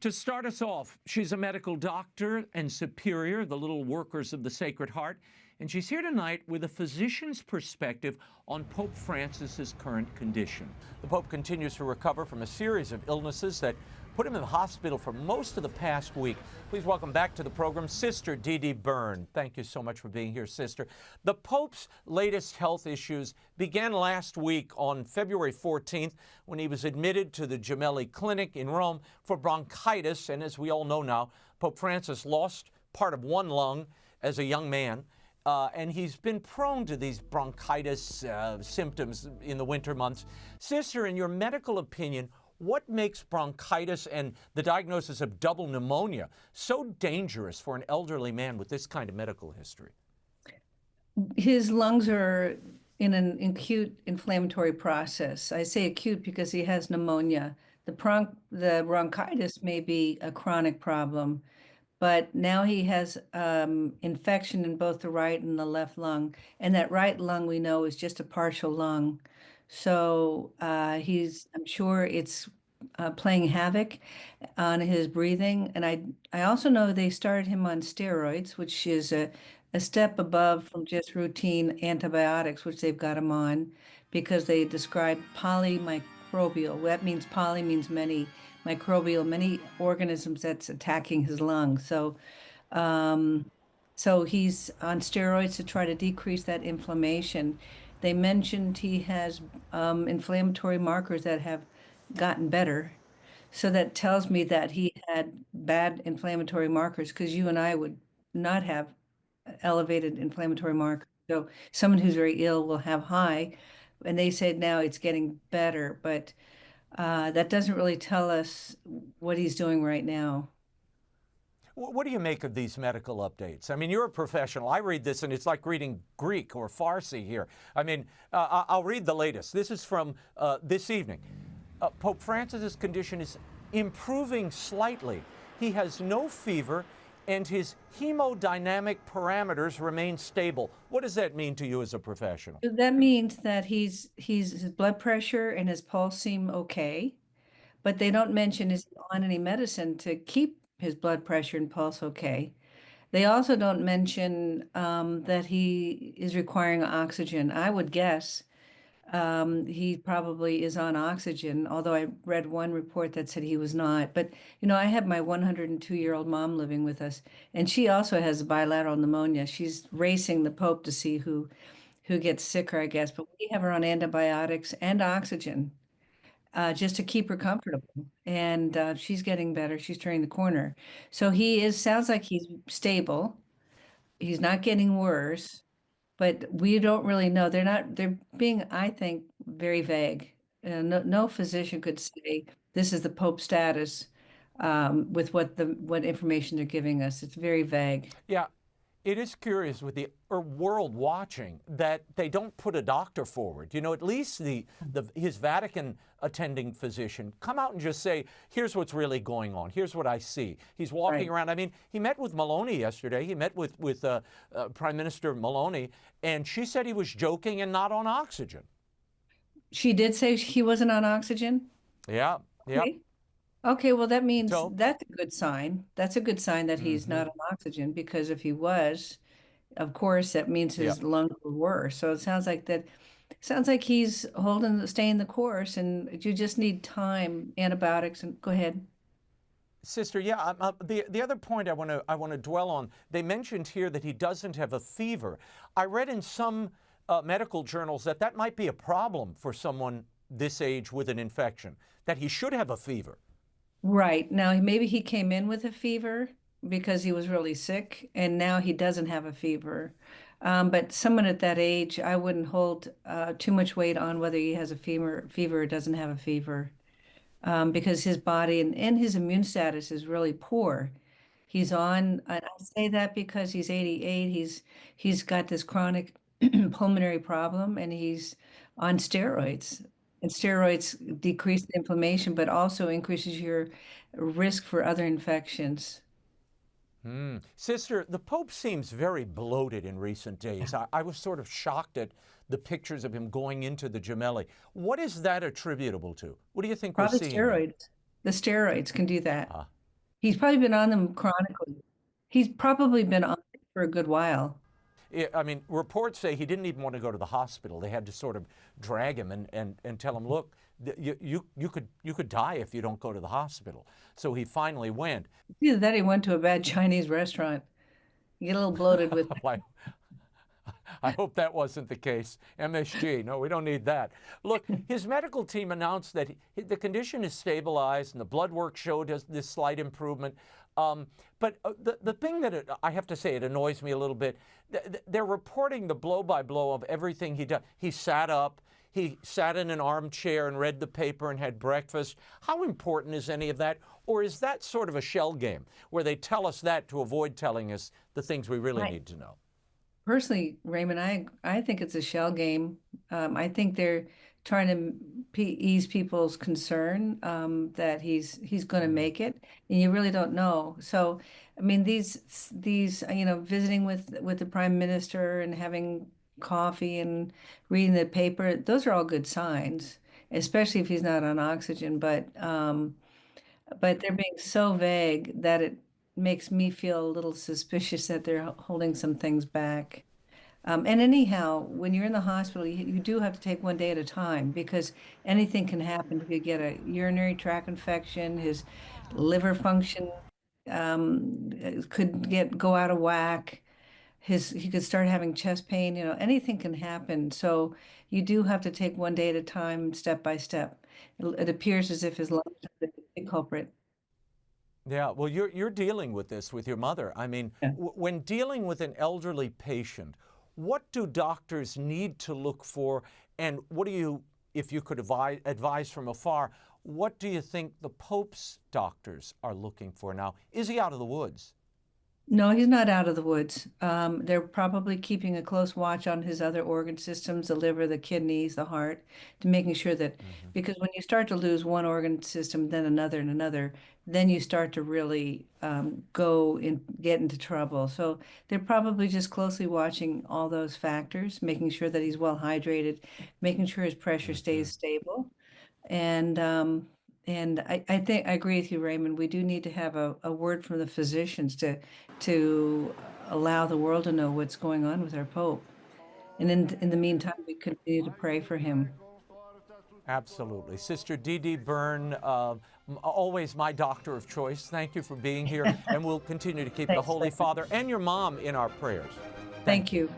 To start us off, she's a medical doctor and superior of the Little Workers of the Sacred Heart, and she's here tonight with a physician's perspective on Pope Francis's current condition. The Pope continues to recover from a series of illnesses that put him in the hospital for most of the past week. Please welcome back to the program Sister Deirdre Byrne. Thank you so much for being here, Sister. The Pope's latest health issues began last week on February 14th when he was admitted to the Gemelli Clinic in Rome for bronchitis. And as we all know now, Pope Francis lost part of one lung as a young man. And he's been prone to these bronchitis symptoms in the winter months. Sister, in your medical opinion, what makes bronchitis and the diagnosis of double pneumonia so dangerous for an elderly man with this kind of medical history? His lungs are in an acute inflammatory process. I say acute because he has pneumonia. The bronchitis may be a chronic problem, but now he has infection in both the right and the left lung. And that right lung, we know, is just a partial lung. So I'm sure it's playing havoc on his breathing. And I also know they started him on steroids, which is a step above from just routine antibiotics, which they've got him on, because they describe polymicrobial. That means poly means many, microbial, many organisms that's attacking his lungs. So he's on steroids to try to decrease that inflammation. They mentioned he has inflammatory markers that have gotten better. So that tells me that he had bad inflammatory markers, because you and I would not have elevated inflammatory markers. So someone who's very ill will have high, and they said now it's getting better, but that doesn't really tell us what he's doing right now. What do you make of these medical updates? I mean, you're a professional. I read this, and it's like reading Greek or Farsi here. I mean, I'll read the latest. This is from this evening. Pope Francis's condition is improving slightly. He has no fever, and his hemodynamic parameters remain stable. What does that mean to you as a professional? That means that his blood pressure and his pulse seem okay, but they don't mention is he on any medicine to keep his blood pressure and pulse okay. They also don't mention that he is requiring oxygen. I would guess he probably is on oxygen, although I read one report that said he was not. But, I have my 102-year-old mom living with us, and she also has bilateral pneumonia. She's racing the Pope to see who gets sicker, I guess. But we have her on antibiotics and oxygen just to keep her comfortable. And she's getting better. She's turning the corner. So sounds like he's stable. He's not getting worse, but we don't really know. They're being, I think, very vague. No physician could say this is the Pope status with what information they're giving us. It's very vague. Yeah. It is curious with the world watching that they don't put a doctor forward. At least his Vatican attending physician come out and just say, here's what's really going on. Here's what I see. He's walking around. I mean, he met with Meloni yesterday. He met with Prime Minister Meloni, and she said he was joking and not on oxygen. She did say he wasn't on oxygen? Yeah. Yeah. Okay, well, that means that's a good sign. That's a good sign that he's not on oxygen, because if he was, of course, that means his lungs were worse. So it sounds like he's staying the course, and you just need time, antibiotics, and go ahead. Sister, yeah, the other point I want to dwell on, they mentioned here that he doesn't have a fever. I read in some medical journals that might be a problem for someone this age with an infection, that he should have a fever. Right. Now, maybe he came in with a fever because he was really sick, and now he doesn't have a fever. But someone at that age, I wouldn't hold too much weight on whether he has a fever or doesn't have a fever, because his body and his immune status is really poor. I say that because he's 88, he's got this chronic pulmonary problem, and he's on steroids. And steroids decrease the inflammation, but also increases your risk for other infections. Sister, the Pope seems very bloated in recent days. I was sort of shocked at the pictures of him going into the Gemelli. What is that attributable to? What do you think we're seeing? Probably steroids. The steroids can do that. He's probably been on them chronically. He's probably been on it for a good while. I mean, reports say he didn't even want to go to the hospital. They had to sort of drag him and tell him, look, you could die if you don't go to the hospital. So he finally went. Either that, he went to a bad Chinese restaurant. You get a little bloated with. Why, I hope that wasn't the case. MSG, no, we don't need that. Look, his medical team announced that the condition is stabilized and the blood work showed this slight improvement. But the thing that I have to say, it annoys me a little bit. They're reporting the blow-by-blow of everything he did. He sat up. He sat in an armchair and read the paper and had breakfast. How important is any of that? Or is that sort of a shell game where they tell us that to avoid telling us the things we really need to know? Personally, Raymond, I think it's a shell game. I think they're trying to ease people's concern that he's going to make it, and you really don't know. So, I mean, these visiting with the prime minister and having coffee and reading the paper, those are all good signs, especially if he's not on oxygen. But they're being so vague that it makes me feel a little suspicious that they're holding some things back. And anyhow, when you're in the hospital, you do have to take one day at a time because anything can happen. If you get a urinary tract infection, his liver function could go out of whack. He could start having chest pain. Anything can happen. So you do have to take one day at a time, step by step. It appears as if his lungs are the big culprit. Yeah, well, you're dealing with this with your mother. I mean, Yeah. when dealing with an elderly patient, what do doctors need to look for? And what do you, if you could advise from afar, what do you think the Pope's doctors are looking for now? Is he out of the woods? No, he's not out of the woods. They're probably keeping a close watch on his other organ systems, the liver, the kidneys, the heart, to making sure that, because when you start to lose one organ system, then another and another, then you start to really get into trouble. So they're probably just closely watching all those factors, making sure that he's well hydrated, making sure his pressure stays stable. And I think I agree with you, Raymond. We do need to have a word from the physicians to allow the world to know what's going on with our Pope. And in the meantime, we continue to pray for him. Absolutely. Sister Deirdre Byrne, always my doctor of choice. Thank you for being here. And we'll continue to keep the Thanks, Holy Raymond. Father and your mom in our prayers. Thank you.